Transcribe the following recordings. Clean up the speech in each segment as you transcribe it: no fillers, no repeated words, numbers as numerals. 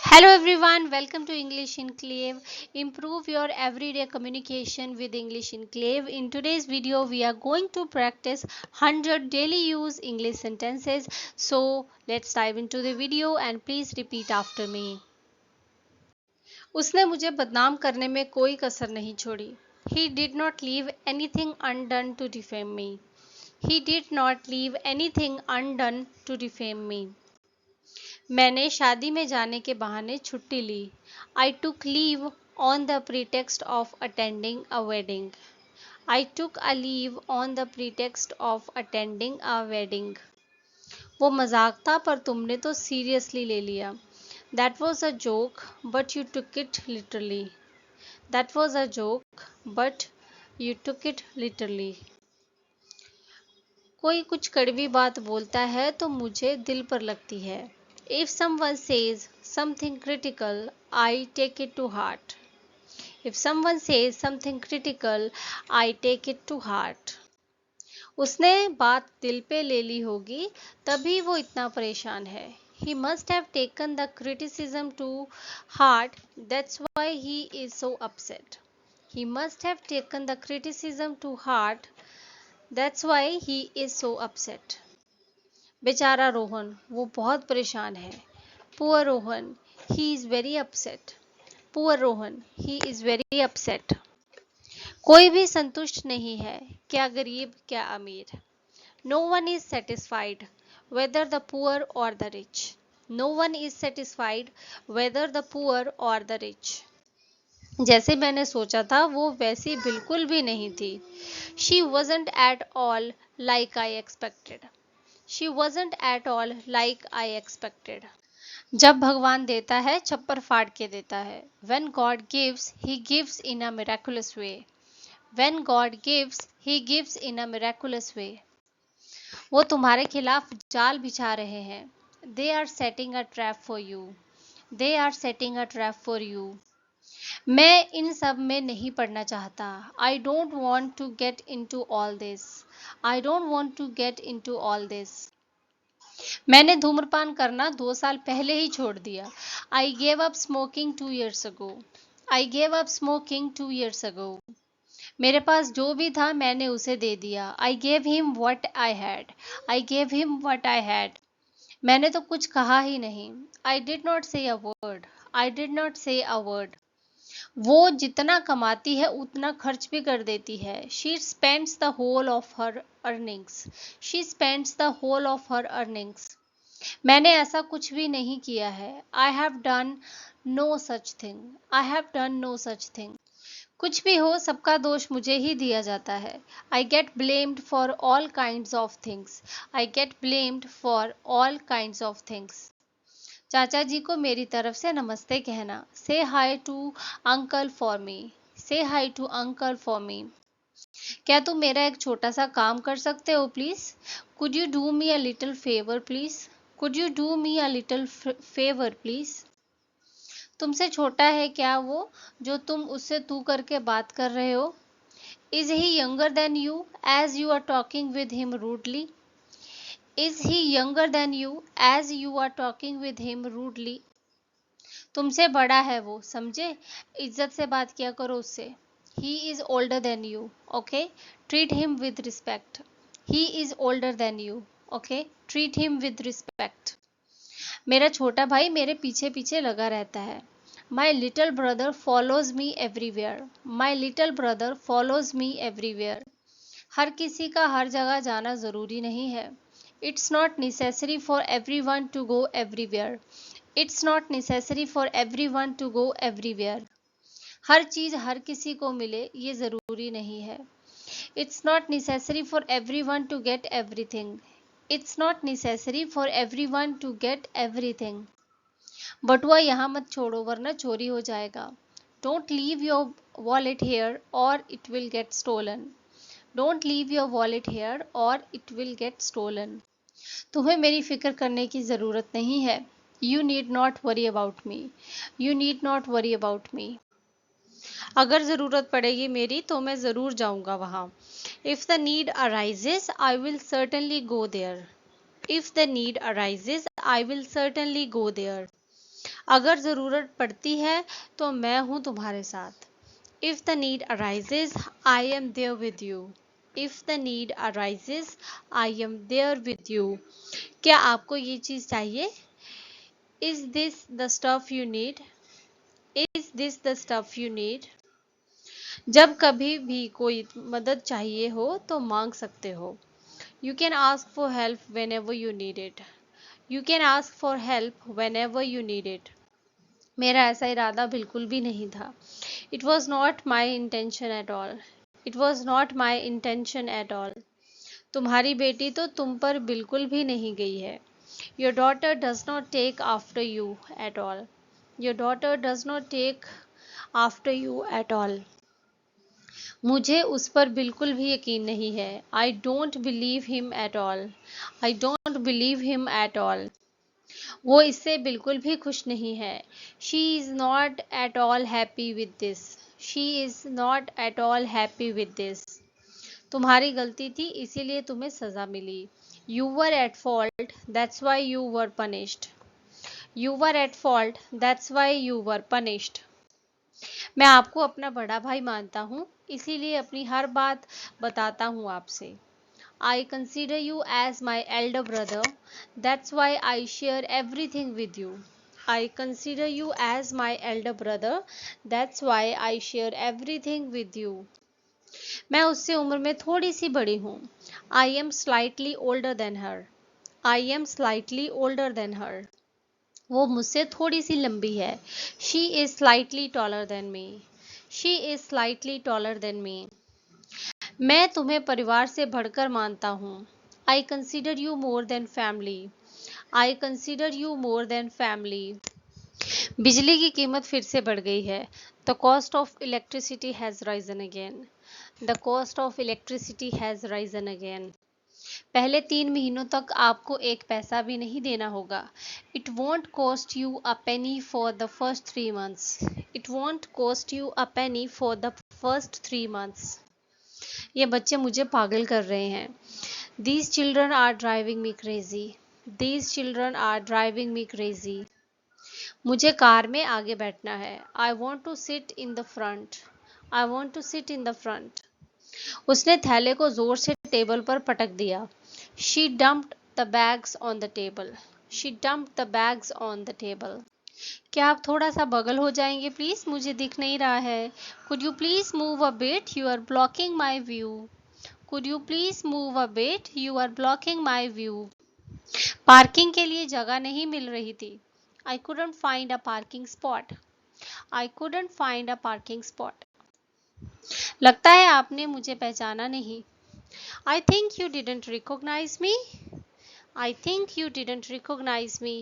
Hello everyone, welcome to English Enclave. Improve your everyday communication with English Enclave. In today's video, we are going to practice 100 daily use English sentences. So, let's dive into the video and please repeat after me. उसने मुझे बदनाम करने में कोई कसर नहीं छोड़ी. He did not leave anything undone to defame me. He did not leave anything undone to defame me. मैंने शादी में जाने के बहाने छुट्टी ली. I took leave on the pretext of attending a wedding. I took a leave on the pretext of attending a wedding. वो मजाक था पर तुमने तो सीरियसली ले लिया. That was a joke but you took it literally. That was a joke but you took it literally. कोई कुछ कड़वी बात बोलता है तो मुझे दिल पर लगती है. If someone says something critical, I take it to heart. If someone says something critical, I take it to heart. उसने बात दिल पे ले ली होगी तभी वो इतना परेशान है. He must have taken the criticism to heart. That's why he is so upset. He must have taken the criticism to heart. That's why he is so upset. बेचारा रोहन, वो बहुत परेशान है. Poor Rohan, he is very upset. Poor Rohan, he is very upset. कोई भी संतुष्ट नहीं है, क्या गरीब क्या अमीर. No one is satisfied, whether the poor or the rich. No one is satisfied, whether the poor or the rich. जैसे मैंने सोचा था वो वैसी बिल्कुल भी नहीं थी. She wasn't at all like I expected. She wasn't at all like I expected. जब भगवान देता है छप्पर फाड़ के देता है. When God gives, He gives in a miraculous way. When God gives, He gives in a miraculous way. वो तुम्हारे खिलाफ जाल बिछा रहे हैं. They are setting a trap for you. They are setting a trap for you. मैं इन सब में नहीं पढ़ना चाहता. I don't want to get into all this. I don't want to get into all this. मैंने धूम्रपान करना 2 साल पहले ही छोड़ दिया. I gave up smoking 2 years ago. I gave up smoking 2 years ago. मेरे पास जो भी था मैंने उसे दे दिया. I gave him what I had. I gave him what I had. मैंने तो कुछ कहा ही नहीं. आई डिड नॉट से a word. I did not से अ वर्ड. वो जितना कमाती है उतना खर्च भी कर देती है. She spends the whole of her earnings. She spends the whole of her earnings. मैंने ऐसा कुछ भी नहीं किया है. I have done no such thing. I have done no such thing. कुछ भी हो सबका दोष मुझे ही दिया जाता है. I get blamed for all kinds of things. I get blamed for all kinds of things. चाचा जी को मेरी तरफ से नमस्ते कहना. Say hi to uncle for me. Say hi to uncle for me. क्या तुम मेरा एक छोटा सा काम कर सकते हो please. Could you do me a little favour please. Could you do me a little favour please. तुमसे छोटा है क्या वो जो तुम उससे तू करके बात कर रहे हो. Is he younger than you as you are talking with him rudely. Is he younger than you as you are talking with him rudely. तुमसे बड़ा है वो, समझे. इज्जत से बात किया करो उससे. He is older than you. Okay, treat him with respect. He is older than you. Okay, treat him with respect. मेरा छोटा भाई मेरे पीछे पीछे लगा रहता है. My little brother follows me everywhere. My little brother follows me everywhere. हर किसी का हर जगह जाना जरूरी नहीं है. It's not necessary for everyone to go everywhere. It's not necessary for everyone to go everywhere. हर चीज हर किसी को मिले ये जरूरी नहीं है. It's not necessary for everyone to get everything. It's not necessary for everyone to get everything. बटुआ यहाँ मत छोड़ो वरना चोरी हो जाएगा. Don't leave your wallet here or it will get stolen. Don't leave your wallet here or it will get stolen. तुम्हें मेरी फिक्र करने की ज़रूरत नहीं है. You need not worry about me. You need not worry about me. अगर ज़रूरत पड़ेगी मेरी तो मैं ज़रूर जाऊँगा वहाँ. If the need arises I will certainly go there. If the need arises I will certainly go there. अगर ज़रूरत पड़ती है तो मैं हूँ तुम्हारे साथ। If the need arises, I am there with you. If the need arises, I am there with you. क्या आपको ये चीज़ चाहिए? Is this the stuff you need? Is this the stuff you need? जब कभी भी कोई मदद चाहिए हो तो मांग सकते हो। You can ask for help whenever you need it. You can ask for help whenever you need it. मेरा ऐसा इरादा बिल्कुल भी नहीं था। It was not my intention at all. It was not my intention at all. तुम्हारी बेटी तो तुम पर बिल्कुल भी नहीं गई है। Your daughter does not take after you at all. Your daughter does not take after you at all. मुझे उस पर बिल्कुल भी यकीन नहीं है। I don't believe him at all. I don't believe him at all. वो इससे बिल्कुल भी खुश नहीं है। She is not at all happy with this. She is not at all happy with this. तुम्हारी गलती थी इसीलिए तुम्हें सजा मिली। You were at fault, that's why you were punished. You were at fault, that's why you were punished. मैं आपको अपना बड़ा भाई मानता हूँ, इसीलिए अपनी हर बात बताता हूँ आपसे। I consider you as my elder brother, that's why I share everything with you. I consider you as my elder brother, that's why I share everything with you. मैं उससे उम्र में थोड़ी सी बड़ी हूँ। I am slightly older than her. I am slightly older than her. वो मुझसे थोड़ी सी लंबी है। She is slightly taller than me. She is slightly taller than me. मैं तुम्हें परिवार से बढ़कर मानता हूँ। I consider you more than family. I consider you more than family. बिजली की कीमत फिर से बढ़ गई है। The cost of electricity has risen again. The cost of electricity has risen again. पहले 3 महीनों तक आपको एक पैसा भी नहीं देना होगा। It won't cost you a penny for the first 3 months. It won't cost you a penny for the first 3 months. ये बच्चे मुझे पागल कर रहे हैं। These children are driving me crazy. These children are driving me crazy. मुझे car में आगे बैठना है। I want to sit in the front. I want to sit in the front. उसने थैले को जोर से टेबल पर पटक दिया। She dumped the bags on the table. She dumped the bags on the table. क्या आप थोड़ा सा बगल हो जाएंगे प्लीज? मुझे दिख नहीं रहा है। Could you please move a bit? You are blocking my view. Could you please move a bit? You are blocking my view. Parking के लिए जगह नहीं मिल रही थी। I couldn't find a parking spot. I couldn't find a parking spot. लगता है आपने मुझे पहचाना नहीं। I think you didn't recognize me. I think you didn't recognize me.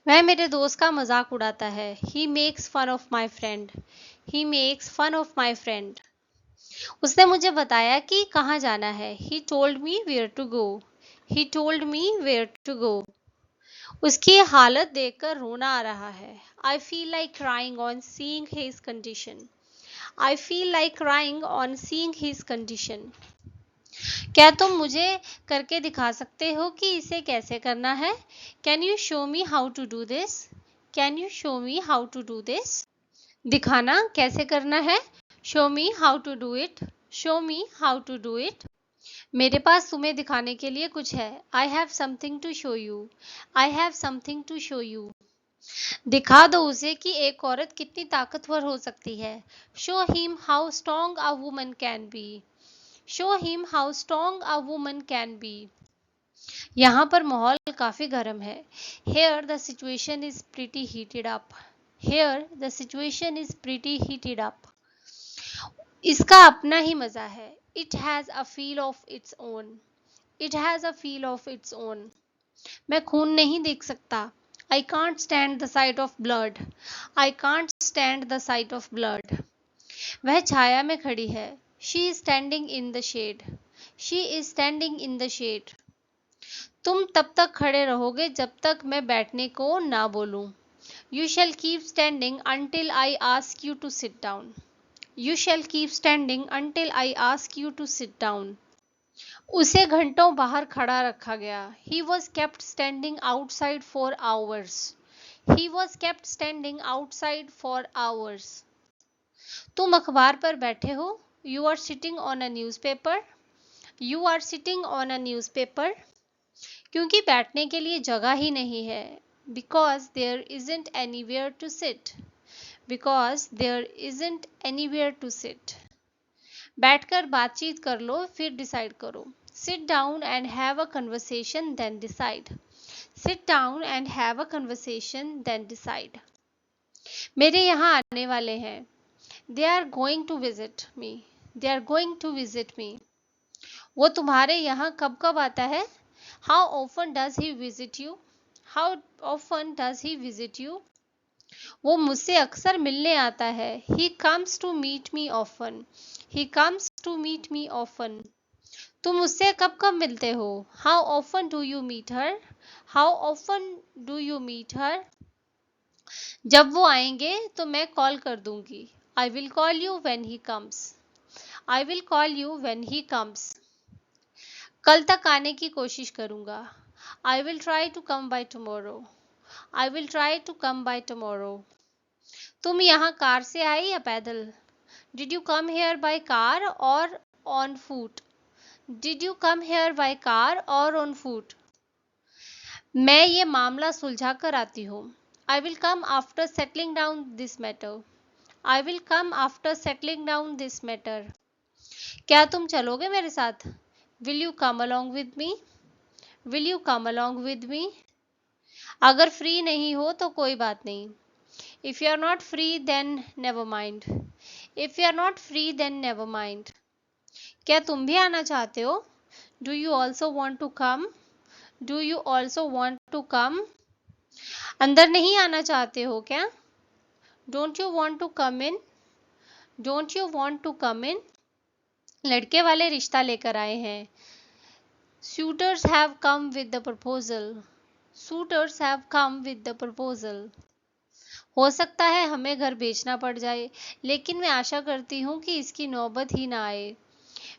वह मेरे दोस्त का मजाक उड़ाता है। He makes fun of my friend. He makes fun of my friend. उसने मुझे बताया कि कहाँ जाना है। He told me where to go. He told me where to go. उसकी हालत देखकर रोना आ रहा है। I feel like crying on seeing his condition. I feel like crying on seeing his condition. क्या तुम मुझे करके दिखा सकते हो कि इसे कैसे करना है? Can you show me how to do this? Can you show me how to do this? दिखाना कैसे करना है? Show me how to do it. Show me how to do it. मेरे पास तुम्हें दिखाने के लिए कुछ है। I have something to show you. I have something to show you. दिखा दो उसे कि एक औरत कितनी ताकतवर हो सकती है। Show him how strong a woman can be. Show him how strong a woman can be. यहाँ पर माहौल काफी गर्म है। Here the situation is pretty heated up. Here the situation is pretty heated up. इसका अपना ही मजा है। It has a feel of its own. It has a feel of its own. मैं खून नहीं देख सकता। I can't stand the sight of blood. I can't stand the sight of blood. वह छाया में खड़ी है। She is standing in the shade. She is standing in the shade. तुम तब तक खड़े रहोगे जब तक मैं बैठने को ना बोलूं। You shall keep standing until I ask you to sit down. You shall keep standing until I ask you to sit down. उसे घंटों बाहर खड़ा रखा गया। He was kept standing outside for hours. He was kept standing outside for hours. तुम अखबार पर बैठे हो। You are sitting on a newspaper. You are sitting on a newspaper. क्योंकि बैठने के लिए जगह ही नहीं है। Because there isn't anywhere to sit. Because there isn't anywhere to sit. बैठकर बातचीत कर लो फिर डिसाइड करो। Sit down and have a conversation then decide. Sit down and have a conversation then decide. मेरे यहाँ आने वाले हैं। They are going to visit me. They are going to visit me. वो तुम्हारे यहाँ कब कब आता है? How often does he visit you? How often does he visit you? वो मुझसे अक्सर मिलने आता है। He comes to meet me often. He comes to meet me often. तुम उससे कब कब मिलते हो? How often do you meet her? How often do you meet her? जब वो आएंगे तो मैं कॉल कर दूंगी। I will call you when he comes. I will call you when he comes. कल तक आने की कोशिश करूंगा। I will try to come by tomorrow. I will try to come by tomorrow. तुम यहाँ कार से आए या पैदल? Did you come here by car or on foot? Did you come here by car or on foot? मैं ये मामला सुलझा कर आती हूँ। I will come after settling down this matter. I will come after settling down this matter. क्या तुम चलोगे मेरे साथ? Will you come along with me? Will you come along with me? अगर फ्री नहीं हो तो कोई बात नहीं। If you are not free then never mind. If you are not free then never mind. क्या तुम भी आना चाहते हो? Do you also want to come? Do you also want to come? अंदर नहीं आना चाहते हो क्या? Don't you want to come in? Don't you want to come in? लड़के वाले रिश्ता लेकर आए हैं। Suitors have come with the proposal. Suitors have come with the proposal. हो सकता है हमें घर बेचना पड़ जाए, लेकिन मैं आशा करती हूँ कि इसकी नौबत ही ना आए।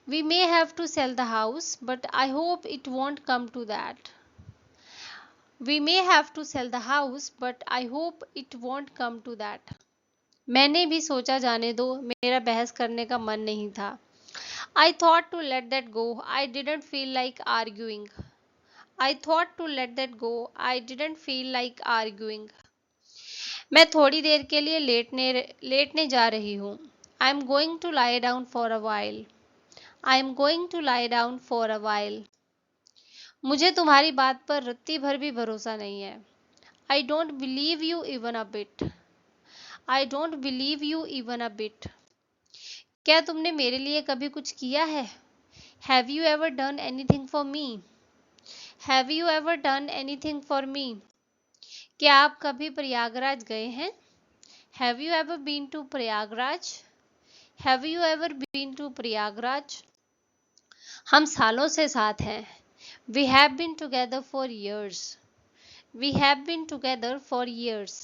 We may have to sell the house, but I hope it won't come to that. We may have to sell the house, but I hope it won't come to that. मैंने भी सोचा जाने दो, मेरा बहस करने का मन नहीं था। I thought to let that go. I didn't feel like arguing. I thought to let that go. I didn't feel like arguing. मैं थोड़ी देर के लिए लेटने जा रही हूँ। I am going to lie down for a while. I am going to lie down for a while. मुझे तुम्हारी बात पर रत्ती भर भी भरोसा नहीं है। I don't believe you even a bit. I don't believe you even a bit. क्या तुमने मेरे लिए कभी कुछ किया है? Have you ever done anything for me? Have you ever done anything for me? क्या आप कभी प्रयागराज गए हैं? Have you ever been to Prayagraj? Have you ever been to Prayagraj? हम सालों से साथ हैं। We have been together for years. We have been together for years.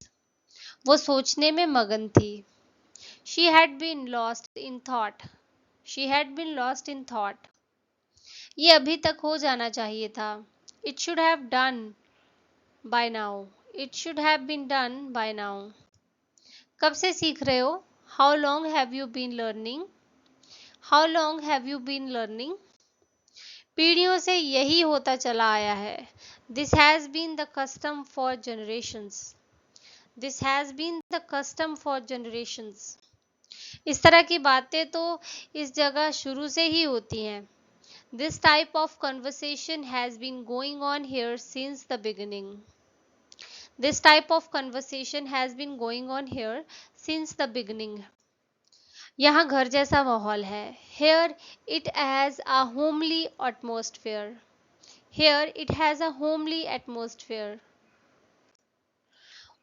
वो सोचने में मगन थी। She had been lost in thought. She had been lost in thought. ये अभी तक हो जाना चाहिए था। It should have done by now. It should have been done by now. कब से सीख रहे हो? How long have you been learning? How long have you been learning? पीढ़ियों से यही होता चला आया है। This has been the custom for generations. This has been the custom for generations. इस तरह की बातें तो इस जगह शुरू से ही होती हैं। This type of conversation has been going on here since the beginning. This type of conversation has been going on here since the beginning. यहाँ घर जैसा माहौल है। Here it has a homely atmosphere. Here it has a homely atmosphere.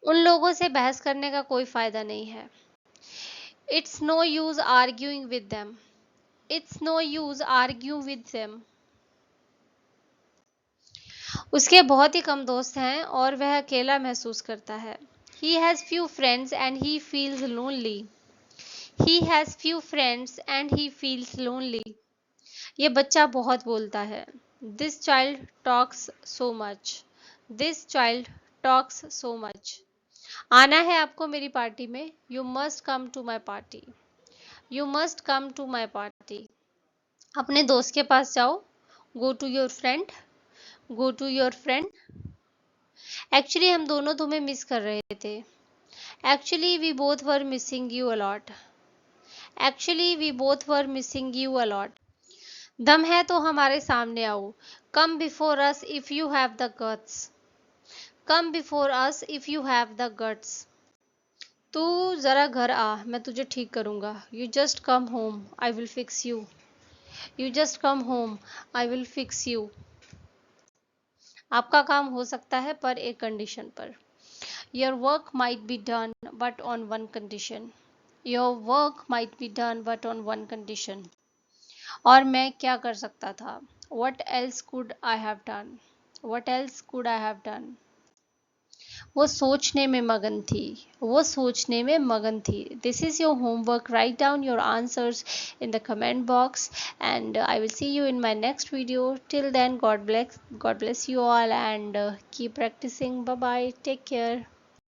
उन लोगों से बहस करने का कोई फायदा नहीं है। It's no use arguing with them. It's no use arguing with them. उसके बहुत ही कम दोस्त हैं और वह अकेला महसूस करता है। He has few friends and he feels lonely. He has few friends and he feels lonely. ये बच्चा बहुत बोलता है। This child talks so much. This child talks so much. आना है आपको मेरी पार्टी में। You must come to my party. You must come to my party. अपने दोस्त के पास जाओ। Go to your friend. Go to your friend. Actually हम दोनों तुम्हें मिस कर रहे थे। Actually we both were missing you a lot. Actually we both were missing you a lot. दम है तो हमारे सामने आओ। Come before us if you have the guts. Come before us if you have the guts. तू जरा घर आ, मैं तुझे ठीक करूंगा। You just come home, I will fix you. You just come home, I will fix you. आपका काम हो सकता है पर एक कंडीशन पर। Your work might be done but on one condition. Your work might be done but on one condition. और मैं क्या कर सकता था? What else could I have done? What else could I have done? वो सोचने में मगन थी। वो सोचने में मगन थी। This is your homework. Write down your answers in the comment box, and I will see you in my next video. Till then, God bless you all, and keep practicing. Bye bye, take care.